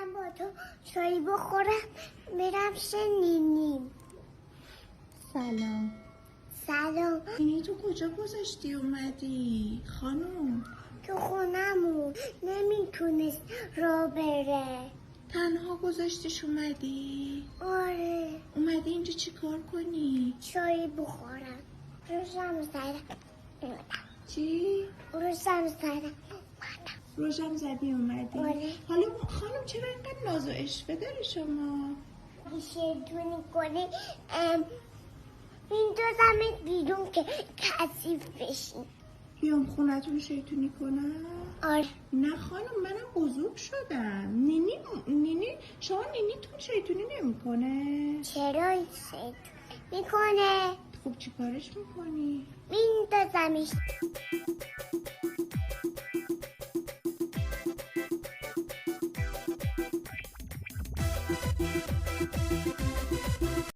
اومدم با تو چایی بخورم برم نینیم. سلام. سلام. اینی تو کجا گذاشتی اومدی خانم؟ تو خونمون نمیتونست را بره. تنها گذاشتیش اومدی؟ آره. اومدی اینجا چی کار کنی؟ چایی بخورم. روشم زدم اومدم. چی؟ روشم زدم اومدم. روشم زدی اومدی؟ آره. حالا خانم چرا اینقدر ناز و عشوه داری شما؟ شیطونی کنی میندازمت بیرون که کثیف بشی. بیام خونتون شیطونی کنم؟ آره. نه خانم منم بزرگ شدم. نینی شما نینیتون شیطونی نمیکنه؟ چرا این شیطونی میکنه؟ خب چی کارش میکنی؟ میندازمش.